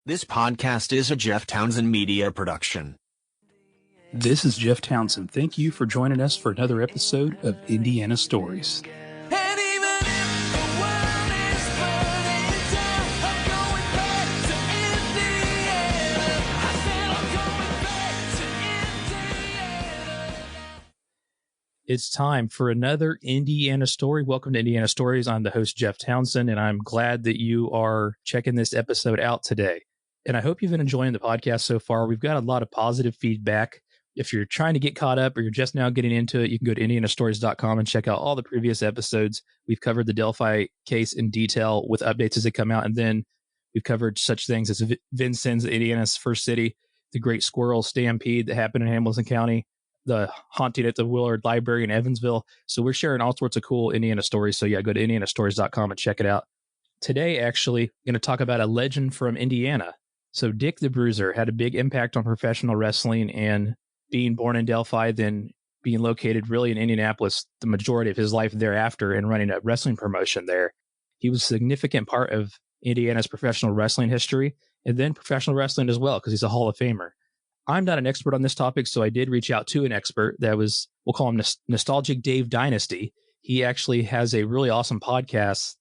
This podcast is a Jeff Townsend Media production. This is Jeff Townsend. Thank you for joining us for another episode of Indiana Stories. It's time for another Indiana story. Welcome to Indiana Stories. I'm the host, Jeff Townsend, and I'm glad that you are checking this episode out today. And I hope you've been enjoying the podcast so far. We've got a lot of positive feedback. If you're trying to get caught up or you're just now getting into it, you can go to indianastories.com and check out all the previous episodes. We've covered the Delphi case in detail with updates as they come out. And then we've covered such things as Vincennes, Indiana's first city, the Great Squirrel Stampede that happened in Hamilton County, the haunting at the Willard Library in Evansville. So we're sharing all sorts of cool Indiana stories. So yeah, go to indianastories.com and check it out. Today, actually, I'm going to talk about a legend from Indiana. So Dick the Bruiser had a big impact on professional wrestling, and being born in Delphi, then being located really in Indianapolis the majority of his life thereafter and running a wrestling promotion there. He was a significant part of Indiana's professional wrestling history and then professional wrestling as well, because he's a Hall of Famer. I'm not an expert on this topic, so I did reach out to an expert that was, we'll call him Nostalgic Dave Dynasty. He actually has a really awesome podcast,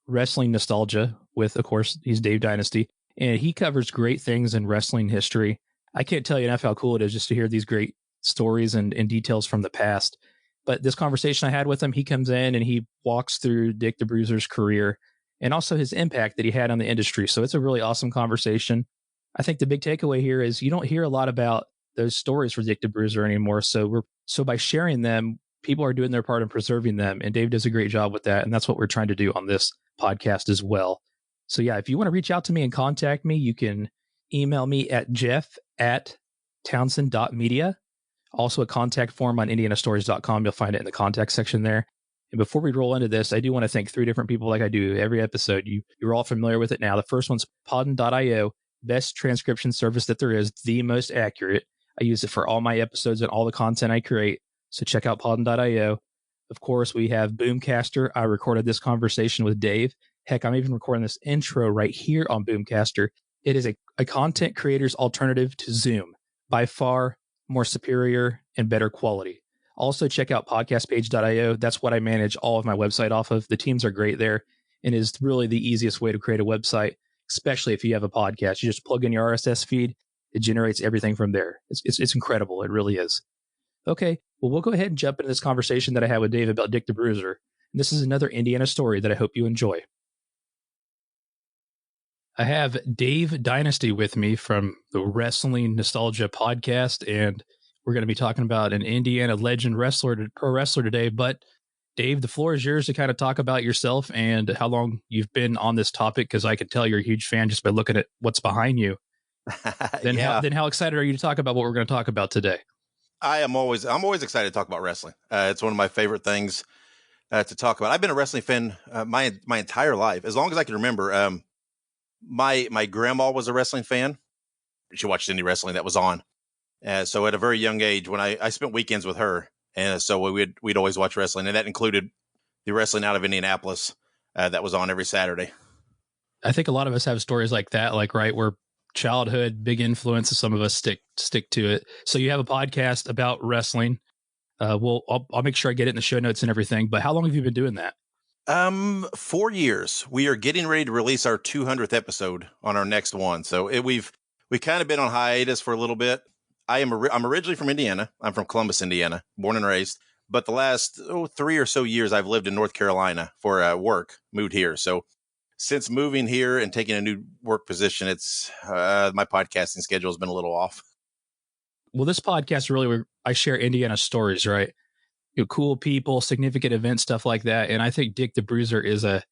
Wrestling Nostalgia, with, of course, he's Dave Dynasty, and he covers great things in wrestling history. I can't tell you enough how cool it is just to hear these great stories and details from the past. But this conversation I had with him, he comes in and he walks through Dick the Bruiser's career and also his impact that he had on the industry. So it's a really awesome conversation. I think the big takeaway here is you don't hear a lot about those stories for Dick the Bruiser anymore. So by sharing them, people are doing their part in preserving them. And Dave does a great job with that. And that's what we're trying to do on this podcast as well. So yeah, if you want to reach out to me and contact me, you can email me at jeff@townsend.media. Also a contact form on indianastories.com. You'll find it in the contact section there. And before we roll into this, I do want to thank three different people like I do every episode. You're all familiar with it now. The first one's Podden.io, best transcription service that there is, the most accurate. I use it for all my episodes and all the content I create. So check out Podden.io. Of course, we have Boomcaster. I recorded this conversation with Dave. Heck, I'm even recording this intro right here on Boomcaster. It is a content creator's alternative to Zoom, by far more superior and better quality. Also, check out podcastpage.io. That's what I manage all of my website off of. The teams are great there and is really the easiest way to create a website, especially if you have a podcast. You just plug in your RSS feed. It generates everything from there. It's incredible. It really is. Okay, well, we'll go ahead and jump into this conversation that I had with Dave about Dick the Bruiser. And this is another Indiana story that I hope you enjoy. I have Dave Dynasty with me from the Wrestling Nostalgia podcast, and we're going to be talking about an Indiana legend pro wrestler today. But Dave, the floor is yours to kind of talk about yourself and how long you've been on this topic, because I can tell you're a huge fan just by looking at what's behind you. Then how excited are you to talk about what we're going to talk about today? I'm always excited to talk about wrestling. It's one of my favorite things to talk about. I've been a wrestling fan my entire life, as long as I can remember. My grandma was a wrestling fan. She watched indie wrestling that was on. So at a very young age, when I spent weekends with her, and so we'd always watch wrestling, and that included the wrestling out of Indianapolis that was on every Saturday. I think a lot of us have stories like that, right, where childhood, big influence, some of us stick to it. So you have a podcast about wrestling. I'll make sure I get it in the show notes and everything. But how long have you been doing that? 4 years. We are getting ready to release our 200th episode on our next one. So we've kind of been on hiatus for a little bit. I'm originally from Indiana. I'm from Columbus, Indiana, born and raised. But the last 3 or so years, I've lived in North Carolina for work, moved here. So since moving here and taking a new work position, it's my podcasting schedule has been a little off. Well, this podcast really, where I share Indiana stories, right? Cool people, significant events, stuff like that. And I think Dick the Bruiser is a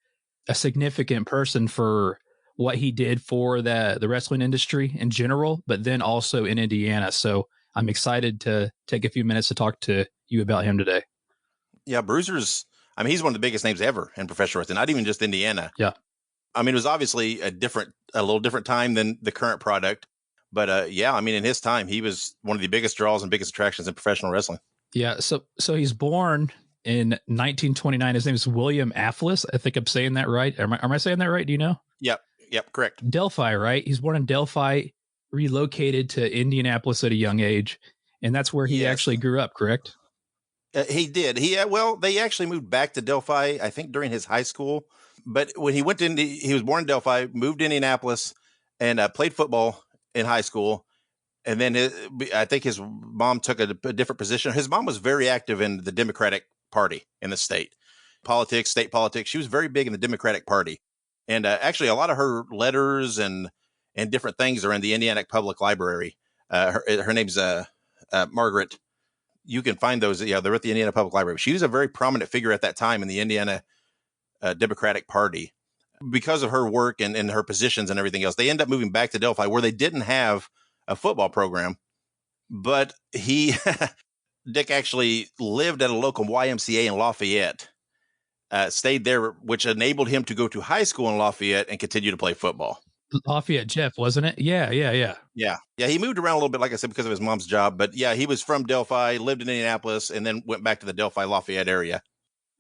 significant person for what he did for the wrestling industry in general, but then also in Indiana. So I'm excited to take a few minutes to talk to you about him today. Yeah, Bruiser's, he's one of the biggest names ever in professional wrestling, not even just Indiana. Yeah. It was obviously a little different time than the current product. But in his time, he was one of the biggest draws and biggest attractions in professional wrestling. Yeah, so he's born in 1929. His name is William Afflis. I think I'm saying that right. Am I saying that right? Do you know? Yeah, Yep, correct. Delphi, right? He's born in Delphi, relocated to Indianapolis at a young age, and that's where he Yes, actually grew up, correct? he did. Well, they actually moved back to Delphi, I think, during his high school. But when he went to he was born in Delphi, moved to Indianapolis, and played football in high school. And then I think his mom took a different position. His mom was very active in the Democratic Party in the state politics, state politics. She was very big in the Democratic Party, and actually, a lot of her letters and different things are in the Indiana Public Library. Her name's Margaret. You can find those. Yeah, they're at the Indiana Public Library. She was a very prominent figure at that time in the Indiana Democratic Party because of her work and her positions and everything else. They end up moving back to Delphi, where they didn't have a football program, but Dick actually lived at a local YMCA in Lafayette, stayed there, which enabled him to go to high school in Lafayette and continue to play football. Lafayette Jeff, wasn't it? Yeah. Yeah. He moved around a little bit, like I said, because of his mom's job. But yeah, he was from Delphi, lived in Indianapolis, and then went back to the Delphi Lafayette area.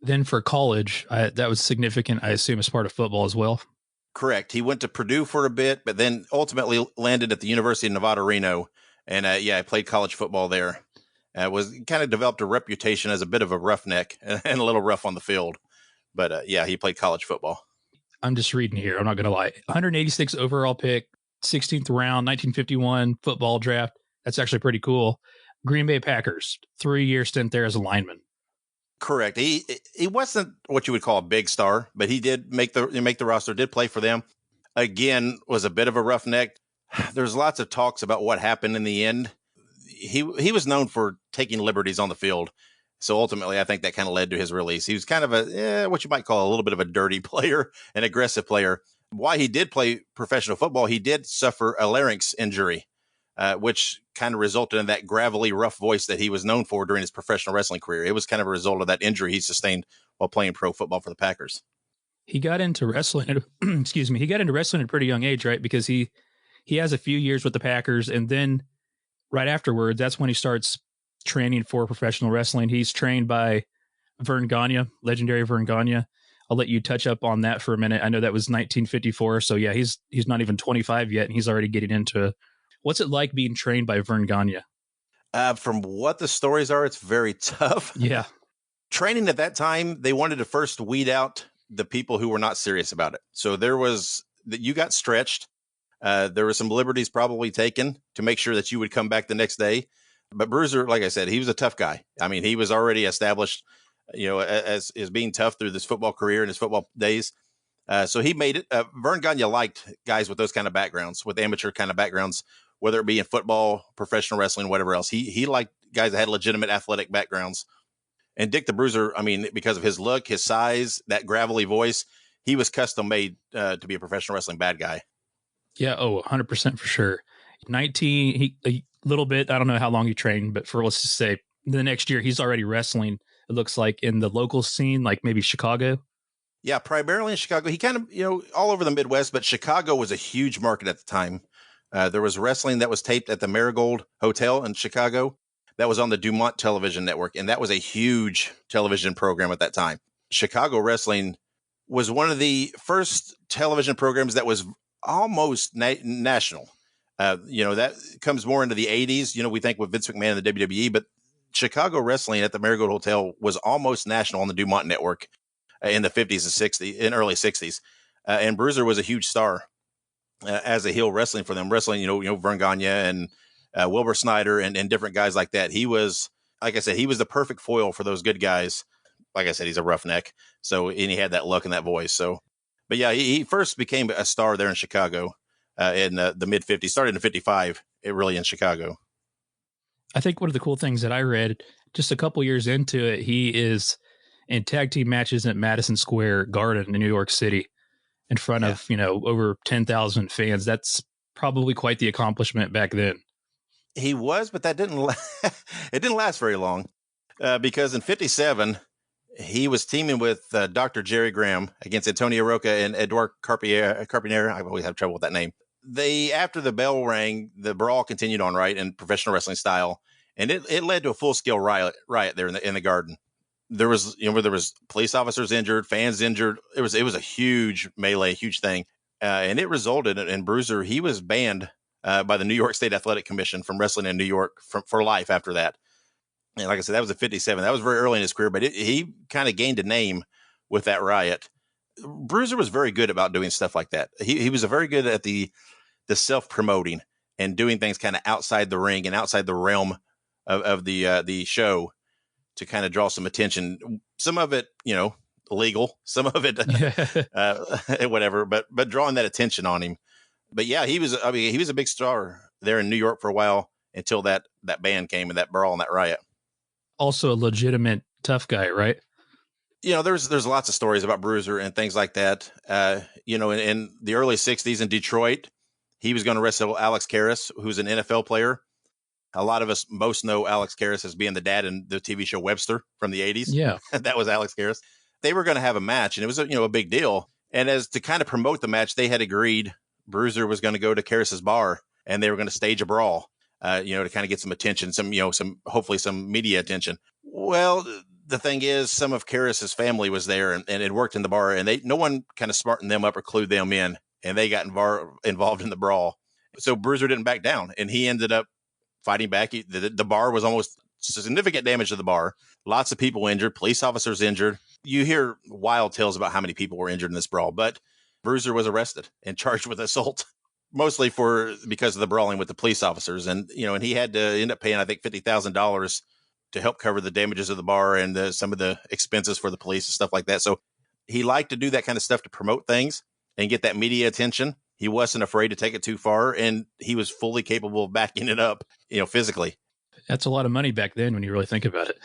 Then for college, that was significant, I assume, as part of football as well. Correct. He went to Purdue for a bit, but then ultimately landed at the University of Nevada, Reno. And I played college football there. Was kind of developed a reputation as a bit of a roughneck and a little rough on the field. But he played college football. I'm just reading here. I'm not going to lie. 186 overall pick, 16th round, 1951 football draft. That's actually pretty cool. Green Bay Packers, 3-year stint there as a lineman. Correct. He wasn't what you would call a big star, but he did make the roster, did play for them. Again, was a bit of a roughneck. There's lots of talks about what happened in the end. He was known for taking liberties on the field. So ultimately, I think that kind of led to his release. He was kind of what you might call a little bit of a dirty player, an aggressive player. While he did play professional football, he did suffer a larynx injury, which kind of resulted in that gravelly, rough voice that he was known for during his professional wrestling career. It was kind of a result of that injury he sustained while playing pro football for the Packers. He got into wrestling. Excuse me. He got into wrestling at a pretty young age, right? Because he has a few years with the Packers, and then right afterwards, that's when he starts training for professional wrestling. He's trained by Vern Gagne, legendary Vern Gagne. I'll let you touch up on that for a minute. I know that was 1954. So yeah, he's not even 25 yet, and he's already getting into. What's it like being trained by Vern Gagne? From what the stories are, it's very tough. Yeah. Training at that time, they wanted to first weed out the people who were not serious about it. So you got stretched. There were some liberties probably taken to make sure that you would come back the next day. But Bruiser, like I said, he was a tough guy. I mean, he was already established, as being tough through this football career and his football days. So he made it. Vern Gagne liked guys with those kind of backgrounds, with amateur kind of backgrounds, whether it be in football, professional wrestling, whatever else. He liked guys that had legitimate athletic backgrounds. And Dick the Bruiser, I mean, because of his look, his size, that gravelly voice, he was custom made to be a professional wrestling bad guy. Yeah. Oh, 100% for sure. 19, a little bit. I don't know how long he trained, but let's just say the next year, he's already wrestling. It looks like in the local scene, like maybe Chicago. Yeah, primarily in Chicago. He kind of, all over the Midwest, but Chicago was a huge market at the time. There was wrestling that was taped at the Marigold Hotel in Chicago that was on the Dumont Television Network, and that was a huge television program at that time. Chicago wrestling was one of the first television programs that was almost national. That comes more into the 80s. We think with Vince McMahon and the WWE, but Chicago wrestling at the Marigold Hotel was almost national on the Dumont Network in the 50s and 60s, in early 60s. And Bruiser was a huge star as a heel wrestling for them. Wrestling, Vern Gagne and Wilbur Snyder and different guys like that. He was, like I said, he was the perfect foil for those good guys. Like I said, he's a roughneck. So, and he had that look and that voice. So, but yeah, he first became a star there in Chicago in the mid 50s, started in 55, really in Chicago. I think one of the cool things that I read just a couple years into it, he is in tag team matches at Madison Square Garden in New York City in front of, over 10,000 fans. That's probably quite the accomplishment back then. He was, but that it didn't last very long because in 57, he was teaming with Dr. Jerry Graham against Antonio Rocca and Edouard Carpinier. I always have trouble with that name. After the bell rang, the brawl continued on, right, in professional wrestling style, and it led to a full-scale riot there in the Garden. There was, where there was police officers injured, fans injured. It was a huge melee, huge thing. And it resulted in Bruiser. He was banned by the New York State Athletic Commission from wrestling in New York for life after that. And like I said, that was a 57. That was very early in his career, but he kind of gained a name with that riot. Bruiser was very good about doing stuff like that. He was very good at the self-promoting and doing things kind of outside the ring and outside the realm of the show to kind of draw some attention. Some of it, illegal, some of it, whatever, but drawing that attention on him. But yeah, he was a big star there in New York for a while until that ban came and that brawl and that riot. Also a legitimate tough guy, right? There's lots of stories about Bruiser and things like that. In the early 60s in Detroit, he was going to wrestle Alex Karras, who's an NFL player. A lot of us most know Alex Karras as being the dad in the TV show Webster from the 80s. Yeah. That was Alex Karras. They were going to have a match, and it was a big deal. And as to kind of promote the match, they had agreed Bruiser was going to go to Karras's bar, and they were going to stage a brawl, to kind of get some attention, hopefully some media attention. Well, the thing is, some of Karras's family was there and it worked in the bar, and no one kind of smartened them up or clued them in, and they got involved in the brawl. So Bruiser didn't back down, and he ended up fighting back. The bar was almost significant damage to the bar. Lots of people injured, police officers injured. You hear wild tales about how many people were injured in this brawl, but Bruiser was arrested and charged with assault, mostly because of the brawling with the police officers. And he had to end up paying, I think, $50,000 to help cover the damages of the bar and some of the expenses for the police and stuff like that. So he liked to do that kind of stuff to promote things and get that media attention. He wasn't afraid to take it too far, and he was fully capable of backing it up, physically. That's a lot of money back then when you really think about it.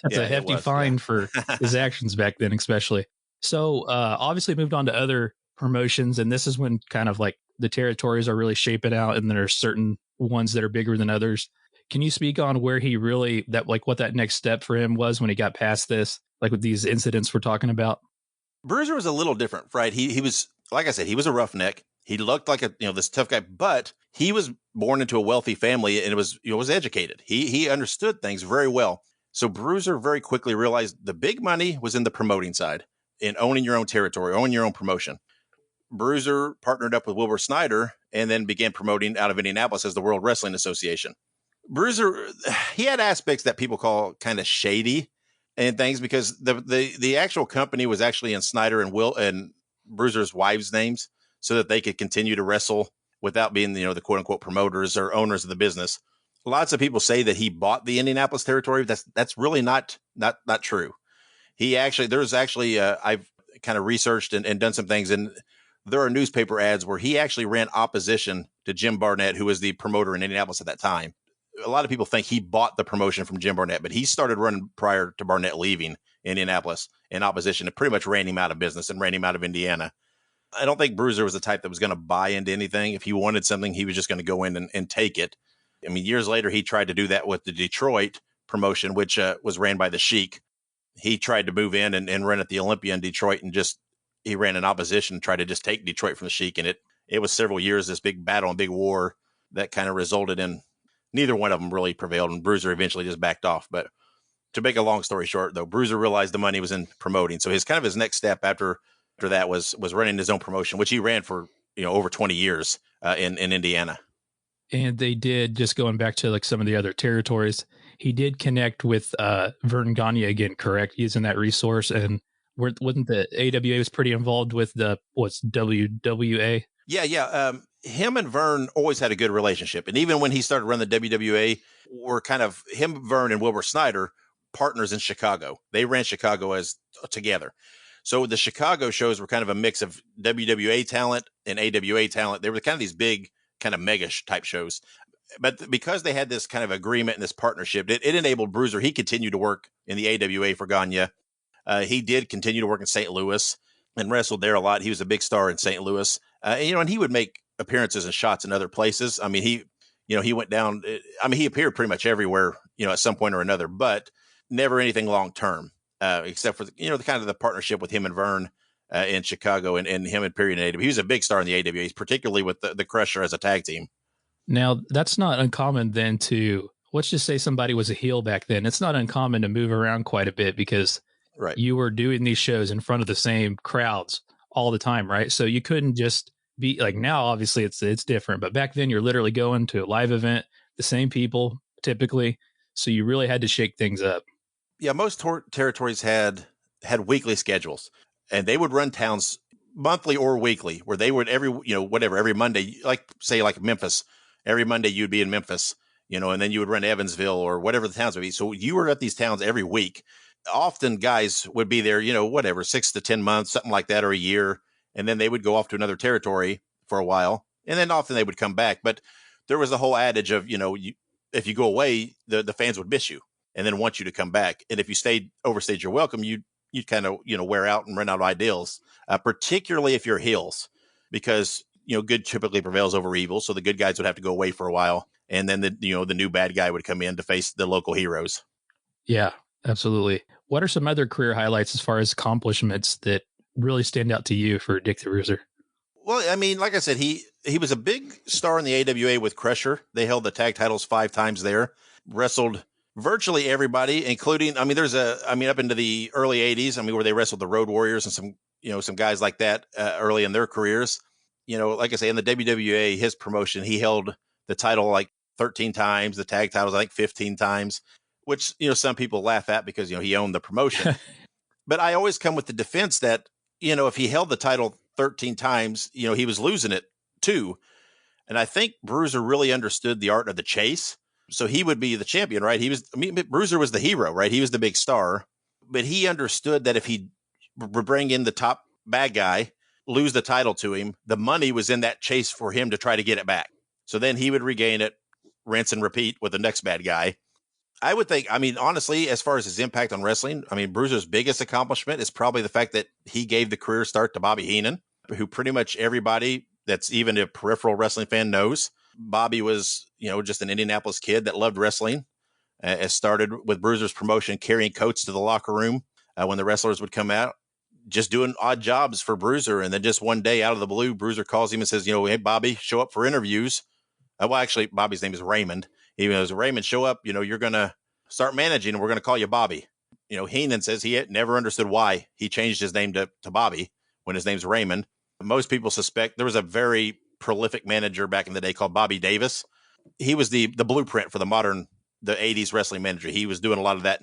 That's a hefty fine for his actions back then, especially. So obviously moved on to other promotions, and this is when kind of like the territories are really shaping out, and there are certain ones that are bigger than others. Can you speak on where he really, what that next step for him was when he got past this, like with these incidents we're talking about? Bruiser was a little different, right? He was, like I said, he was a roughneck. He looked like this tough guy, but he was born into a wealthy family and was educated. He understood things very well. So Bruiser very quickly realized the big money was in the promoting side, in owning your own territory, owning your own promotion. Bruiser partnered up with Wilbur Snyder and then began promoting out of Indianapolis as the World Wrestling Association. Bruiser, he had aspects that people call kind of shady and things, because the actual company was actually in Snyder and Bruiser's wives' names, so that they could continue to wrestle without being, the quote unquote promoters or owners of the business. Lots of people say that he bought the Indianapolis territory. That's really not true. I've kind of researched and done some things, and there are newspaper ads where he actually ran opposition to Jim Barnett, who was the promoter in Indianapolis at that time. A lot of people think he bought the promotion from Jim Barnett, but he started running prior to Barnett leaving Indianapolis in opposition, and pretty much ran him out of business and ran him out of Indiana. I don't think Bruiser was the type that was going to buy into anything. If he wanted something, he was just going to go in and take it. I mean, years later, he tried to do that with the Detroit promotion, which was ran by the Sheik. He tried to move in and run at the Olympia in Detroit, and he ran in opposition, tried to just take Detroit from the Sheik. And it was several years, this big battle and big war that kind of resulted in neither one of them really prevailed. And Bruiser eventually just backed off. But to make a long story short, though, Bruiser realized the money was in promoting. So his next step after that was running his own promotion, which he ran for over 20 years in Indiana. And they did, just going back to like some of the other territories, he did connect with Vern Gagne again, correct? Using that resource, and wasn't the AWA was pretty involved with WWA? Yeah. Him and Vern always had a good relationship, and even when he started running the WWA, were kind of him, Vern, and Wilbur Snyder partners in Chicago. They ran Chicago as together. So the Chicago shows were kind of a mix of WWA talent and AWA talent. They were kind of these big, kind of mega type shows. But because they had this kind of agreement and this partnership, it enabled Bruiser. He continued to work in the AWA for Gagne. He did continue to work in St. Louis and wrestled there a lot. He was a big star in St. Louis. And he would make appearances and shots in other places. I mean, he went down. I mean, he appeared pretty much everywhere, at some point or another, but never anything long term. Except for the kind of the partnership with him and Vern in Chicago and him and Period in AWA. He was a big star in the AWA, particularly with the Crusher as a tag team. Now, that's not uncommon then to, let's just say somebody was a heel back then. It's not uncommon to move around quite a bit because you were doing these shows in front of the same crowds all the time, right? So you couldn't just be like now, obviously it's different, but back then you're literally going to a live event, the same people typically. So you really had to shake things up. Yeah, most territories had weekly schedules, and they would run towns monthly or weekly, where they would every Monday, like say like Memphis, every Monday you'd be in Memphis, and then you would run Evansville or whatever the towns would be. So you were at these towns every week. Often guys would be there, whatever, 6 to 10 months, something like that, or a year, and then they would go off to another territory for a while, and then often they would come back. But there was the whole adage of, if you go away, the fans would miss you and then want you to come back. And if you overstayed your welcome, you'd kind of, wear out and run out of ideals, particularly if you're heels, because, good typically prevails over evil. So the good guys would have to go away for a while. And then the new bad guy would come in to face the local heroes. Yeah, absolutely. What are some other career highlights as far as accomplishments that really stand out to you for Dick the Bruiser? Well, I mean, like I said, he was a big star in the AWA with Crusher. They held the tag titles 5 times there, wrestled virtually everybody, including, up into the early 80s, where they wrestled the Road Warriors and some guys like that early in their careers. Like I say, in the WWA, his promotion, he held the title like 13 times, the tag titles, I think 15 times, which, some people laugh at because, he owned the promotion. But I always come with the defense that, if he held the title 13 times, he was losing it too. And I think Bruiser really understood the art of the chase. So he would be the champion, right? Bruiser was the hero, right? He was the big star, but he understood that if he would bring in the top bad guy, lose the title to him, the money was in that chase for him to try to get it back. So then he would regain it, rinse and repeat with the next bad guy. I would think, honestly, as far as his impact on wrestling, Bruiser's biggest accomplishment is probably the fact that he gave the career start to Bobby Heenan, who pretty much everybody that's even a peripheral wrestling fan knows. Bobby was, just an Indianapolis kid that loved wrestling. It started with Bruiser's promotion, carrying coats to the locker room when the wrestlers would come out, just doing odd jobs for Bruiser. And then just one day out of the blue, Bruiser calls him and says, hey, Bobby, show up for interviews. Well, actually, Bobby's name is Raymond. He goes, Raymond, show up. You're going to start managing and we're going to call you Bobby. Heenan says he had never understood why he changed his name to Bobby when his name's Raymond. Most people suspect there was a very prolific manager back in the day called Bobby Davis. He was the blueprint for the 80s wrestling manager. He was doing a lot of that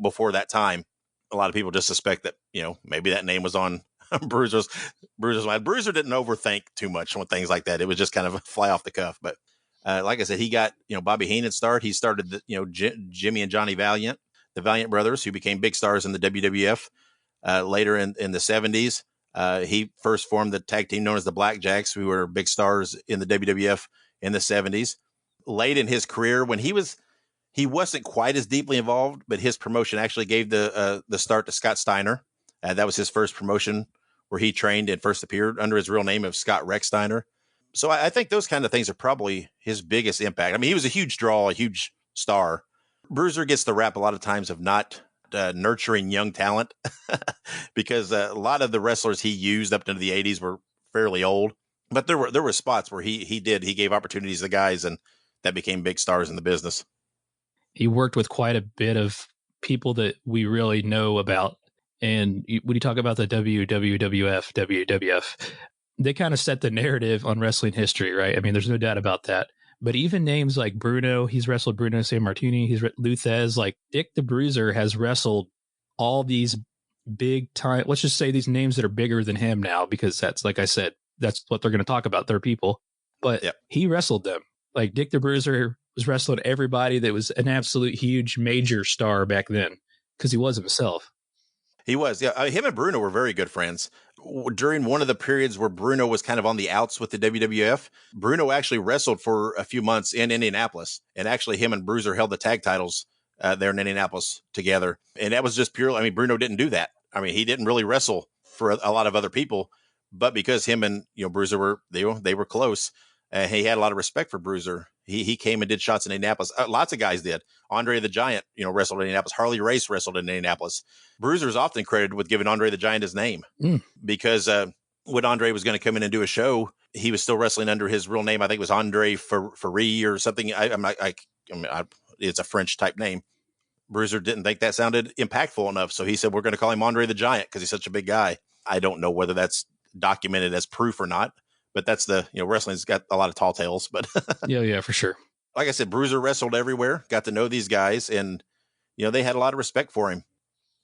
before that time. A lot of people just suspect that, maybe that name was on Bruiser's mind. Bruiser didn't overthink too much on things like that. It was just kind of a fly off the cuff. But like I said, he got, Bobby Heenan start. He started, Jimmy and Johnny Valiant, the Valiant brothers, who became big stars in the WWF later in the 70s. He first formed the tag team known as the Blackjacks, who were big stars in the WWF in the 70s. Late in his career, when he wasn't quite as deeply involved, but his promotion actually gave the start to Scott Steiner. That was his first promotion where he trained and first appeared under his real name of Scott Rex Steiner. So I think those kind of things are probably his biggest impact. He was a huge draw, a huge star. Bruiser gets the rap a lot of times of not nurturing young talent because a lot of the wrestlers he used up into the 80s were fairly old. But there were spots where he gave opportunities to guys and that became big stars in the business. He worked with quite a bit of people that we really know about. And when you talk about the WWF, they kind of set the narrative on wrestling history, right? There's no doubt about that. But even names like Bruno, he's wrestled Bruno Sammartini, he's Luthez, like Dick the Bruiser has wrestled all these big time, let's just say these names that are bigger than him now, because that's, like I said, that's what they're going to talk about. They're people. But yep. He wrestled them. Like Dick the Bruiser was wrestling everybody that was an absolute huge major star back then because he was himself. He was, yeah. Him and Bruno were very good friends. During one of the periods where Bruno was kind of on the outs with the WWF, Bruno actually wrestled for a few months in Indianapolis. And actually him and Bruiser held the tag titles there in Indianapolis together. And that was just purely, Bruno didn't do that. He didn't really wrestle for a lot of other people. But because him and Bruiser were close, he had a lot of respect for Bruiser. He came and did shots in Indianapolis. Lots of guys did. Andre the Giant, wrestled in Indianapolis. Harley Race wrestled in Indianapolis. Bruiser's often credited with giving Andre the Giant his name because when Andre was going to come in and do a show, he was still wrestling under his real name. I think it was Andre Ferry or something. It's a French type name. Bruiser didn't think that sounded impactful enough, so he said, "We're going to call him Andre the Giant because he's such a big guy." I don't know whether that's documented as proof or not. But that's wrestling's got a lot of tall tales. But Yeah, for sure. like I said, Bruiser wrestled everywhere, got to know these guys, and they had a lot of respect for him.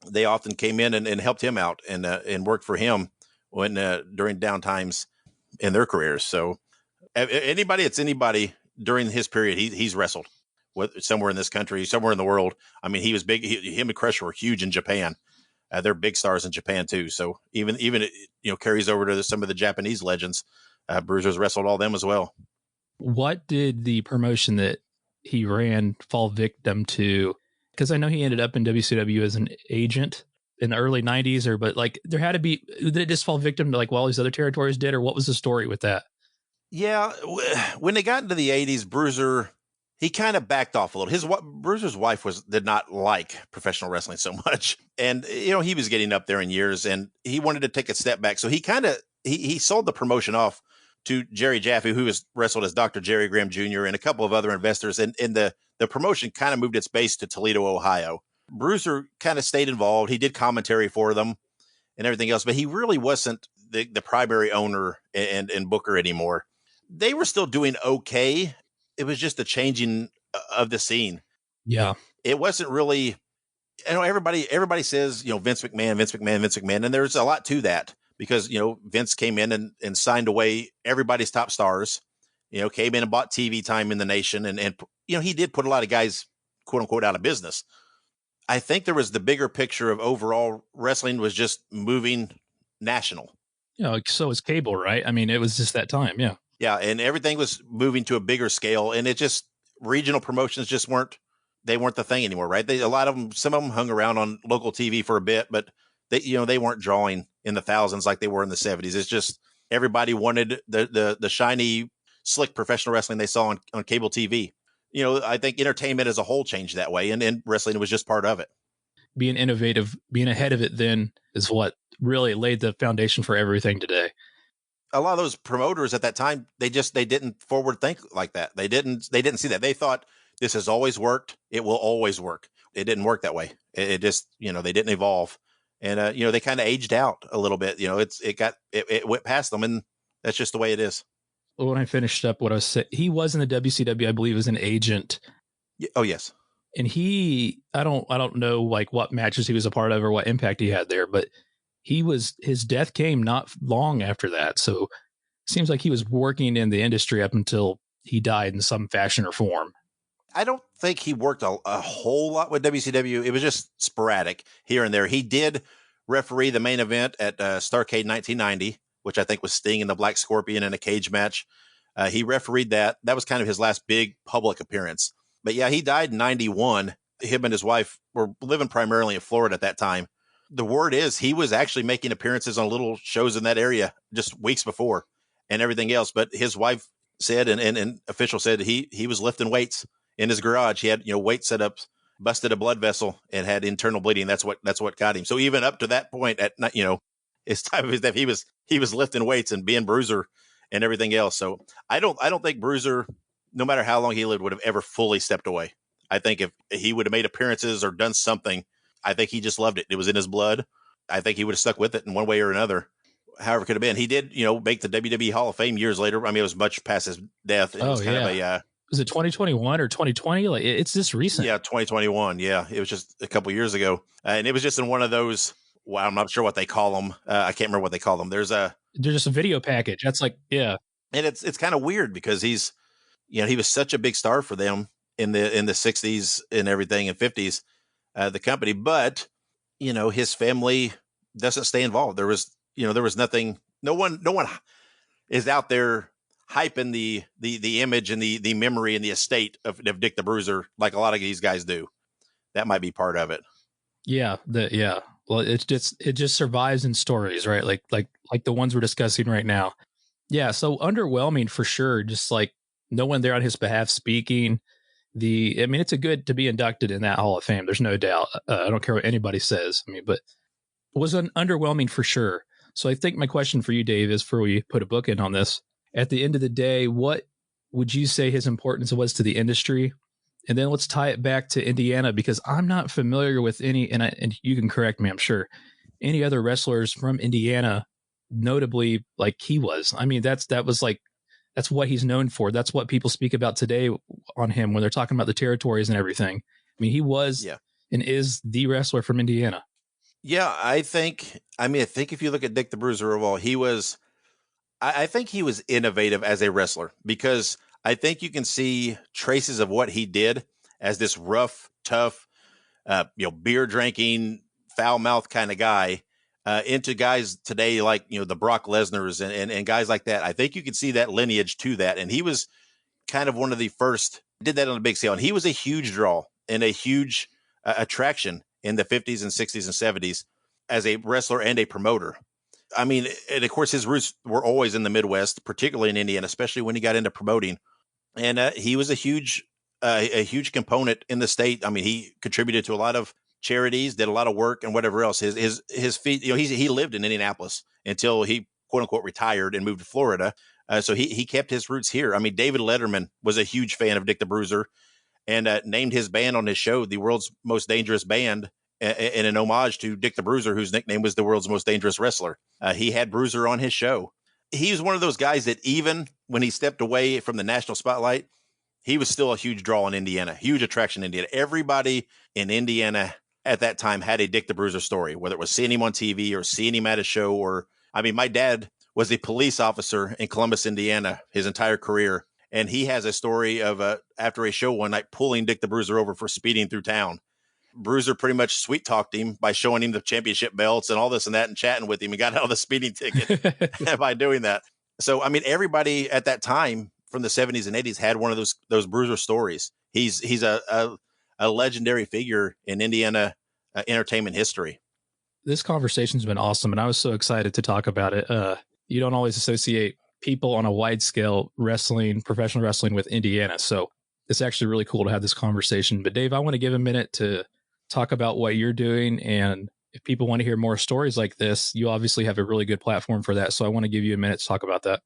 They often came in and helped him out and worked for him when during down times in their careers. So anybody during his period, he's wrestled somewhere in this country, somewhere in the world. I mean, he was big. Him and Crusher were huge in Japan. They're big stars in Japan too. So even carries over to some of the Japanese legends. Bruiser's wrestled all them as well. What did the promotion that he ran fall victim to? Because I know he ended up in WCW as an agent in the early 90s, but like there had to be, did it just fall victim to like what all these other territories did, or what was the story with that? Yeah, when they got into the 80s, Bruiser, he kind of backed off a little. Bruiser's wife did not like professional wrestling so much. And, he was getting up there in years and he wanted to take a step back. So he kind of, he sold the promotion off to Jerry Jaffe, who was wrestled as Dr. Jerry Graham Jr. and a couple of other investors. And the promotion kind of moved its base to Toledo, Ohio. Bruiser kind of stayed involved. He did commentary for them and everything else, but he really wasn't the primary owner and booker anymore. They were still doing okay. It was just the changing of the scene. Yeah. It wasn't really, everybody says, Vince McMahon, and there's a lot to that. Because, Vince came in and signed away everybody's top stars, came in and bought TV time in the nation. And he did put a lot of guys, quote unquote, out of business. I think there was the bigger picture of overall wrestling was just moving national. So was cable, right? I mean, it was just that time. Yeah. Yeah. And everything was moving to a bigger scale. And it just, regional promotions just weren't the thing anymore, right? Some of them hung around on local TV for a bit, but they weren't drawing in the thousands like they were in the 70s. It's just everybody wanted the shiny, slick professional wrestling they saw on cable TV. I think entertainment as a whole changed that way, and wrestling was just part of it. Being innovative, being ahead of it then is what really laid the foundation for everything today. A lot of those promoters at that time, they didn't forward think like that. They didn't see that. They thought this has always worked. It will always work. It didn't work that way. It just, they didn't evolve. And, they kind of aged out a little bit, it went past them, and that's just the way it is. Well, when I finished up what I was saying, he was in the WCW, I believe, as an agent. Oh, yes. And I don't know like what matches he was a part of or what impact he had there, but his death came not long after that. So it seems like he was working in the industry up until he died in some fashion or form. I don't think he worked a whole lot with WCW. It was just sporadic here and there. He did referee the main event at Starrcade 1990, which I think was Sting and the Black Scorpion in a cage match. He refereed that. That was kind of his last big public appearance. But yeah, he died in 91. Him and his wife were living primarily in Florida at that time. The word is he was actually making appearances on little shows in that area just weeks before and everything else. But his wife said, and official said, he was lifting weights in his garage. He had, weight set up, busted a blood vessel and had internal bleeding. That's what got him. So even up to that point at, his time of his death, he was lifting weights and being Bruiser and everything else. So I don't think Bruiser, no matter how long he lived, would have ever fully stepped away. I think if he would have made appearances or done something, I think he just loved it. It was in his blood. I think he would have stuck with it in one way or another. However it could have been. He did, make the WWE Hall of Fame years later. I mean, it was much past his death. It was kind of was it 2021 or 2020? Like it's just recent. Yeah, 2021. Yeah, it was just a couple years ago, and it was just in one of those. Well, I'm not sure what they call them. I can't remember what they call them. There's just a video package. That's like, yeah, and it's kind of weird because he was such a big star for them in the 60s and everything and 50s, the company, but his family doesn't stay involved. There was nothing. No one is out there hyping the image and the memory and the estate of Dick the Bruiser like a lot of these guys do. That might be part of it. Yeah. Well, it just survives in stories, right? Like the ones we're discussing right now. Yeah. So underwhelming for sure. Just like no one there on his behalf speaking. It's a good to be inducted in that Hall of Fame. There's no doubt. I don't care what anybody says. But it was an underwhelming for sure. So I think my question for you, Dave, is before we put a book in on this, at the end of the day, what would you say his importance was to the industry? And then let's tie it back to Indiana, because I'm not familiar with any, and you can correct me, I'm sure, any other wrestlers from Indiana notably like he was. I mean, that's what he's known for. That's what people speak about today on him when they're talking about the territories and everything. I mean, he was Yeah. and is the wrestler from Indiana. Yeah, I think if you look at Dick the Bruiser overall, I think he was innovative as a wrestler, because I think you can see traces of what he did as this rough, tough, beer drinking, foul mouth kind of guy, into guys today like, the Brock Lesnar's and guys like that. I think you can see that lineage to that. And he was kind of one of the first, did that on a big scale. And he was a huge draw and a huge attraction in the 50s and 60s and 70s as a wrestler and a promoter. I mean, and of course, his roots were always in the Midwest, particularly in Indiana, especially when he got into promoting. And he was a huge component in the state. I mean, he contributed to a lot of charities, did a lot of work, and whatever else. His feet, he lived in Indianapolis until he quote unquote retired and moved to Florida. So he kept his roots here. I mean, David Letterman was a huge fan of Dick the Bruiser, and named his band on his show the World's Most Dangerous Band, in an homage to Dick the Bruiser, whose nickname was the World's Most Dangerous Wrestler. He had Bruiser on his show. He was one of those guys that even when he stepped away from the national spotlight, he was still a huge draw in Indiana, huge attraction in Indiana. Everybody in Indiana at that time had a Dick the Bruiser story, whether it was seeing him on TV or seeing him at a show. My dad was a police officer in Columbus, Indiana, his entire career. And he has a story of after a show one night pulling Dick the Bruiser over for speeding through town. Bruiser pretty much sweet talked him by showing him the championship belts and all this and that and chatting with him, and got out of the speeding ticket by doing that. So, I mean, everybody at that time from the 70s and 80s had one of those Bruiser stories. He's a legendary figure in Indiana entertainment history. This conversation's been awesome, and I was so excited to talk about it. You don't always associate people on a wide scale professional wrestling with Indiana. So it's actually really cool to have this conversation. But Dave, I want to give a minute to talk about what you're doing. And if people want to hear more stories like this, you obviously have a really good platform for that. So I want to give you a minute to talk about that.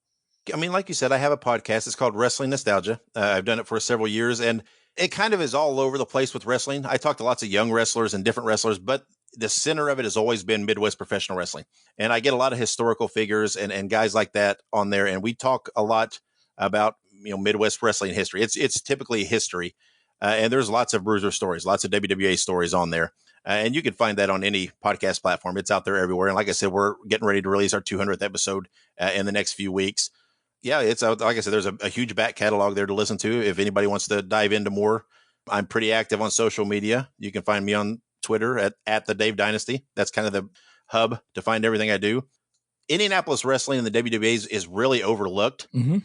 I mean, like you said, I have a podcast. It's called Wrestling Nostalgia. I've done it for several years, and it kind of is all over the place with wrestling. I talk to lots of young wrestlers and different wrestlers, but the center of it has always been Midwest professional wrestling. And I get a lot of historical figures and guys like that on there. And we talk a lot about, Midwest wrestling history. It's typically history. And there's lots of Bruiser stories, lots of WWA stories on there. And you can find that on any podcast platform. It's out there everywhere. And like I said, we're getting ready to release our 200th episode in the next few weeks. Yeah, it's like I said, there's a huge back catalog there to listen to if anybody wants to dive into more. I'm pretty active on social media. You can find me on Twitter at the Dave Dynasty. That's kind of the hub to find everything I do. Indianapolis wrestling and the WWA is really overlooked. Mm-hmm.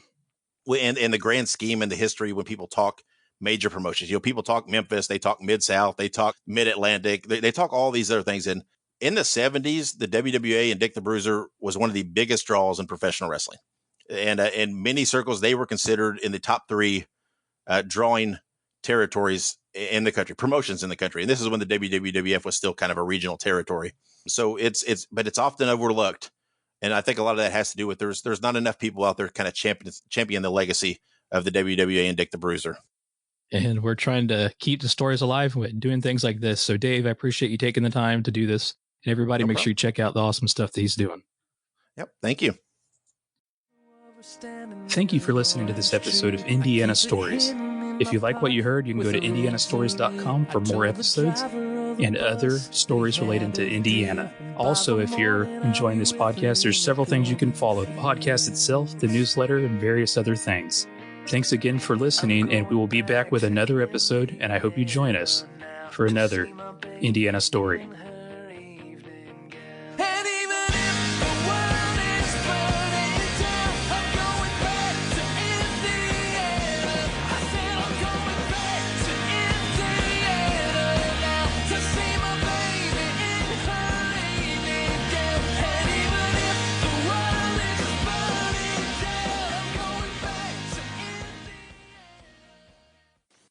In the grand scheme and the history when people talk major promotions. People talk Memphis, they talk Mid-South, they talk Mid-Atlantic, they talk all these other things. And in the 70s, the WWA and Dick the Bruiser was one of the biggest draws in professional wrestling. And in many circles, they were considered in the top 3 drawing territories in the country, promotions in the country. And this is when the WWF was still kind of a regional territory. So but it's often overlooked. And I think a lot of that has to do with there's not enough people out there kind of champion the legacy of the WWA and Dick the Bruiser. And we're trying to keep the stories alive with doing things like this. So Dave, I appreciate you taking the time to do this. And everybody, make sure you check out the awesome stuff that he's doing. Yep. Thank you. Thank you for listening to this episode of Indiana Stories. If you like what you heard, you can go to indianastories.com for more episodes and other stories related to Indiana. Also, if you're enjoying this podcast, there's several things you can follow: the podcast itself, the newsletter, and various other things. Thanks again for listening, and we will be back with another episode, and I hope you join us for another Indiana story.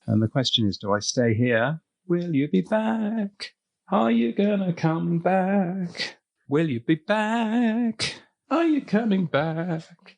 And the question is, do I stay here? Will you be back? Are you gonna come back? Will you be back? Are you coming back?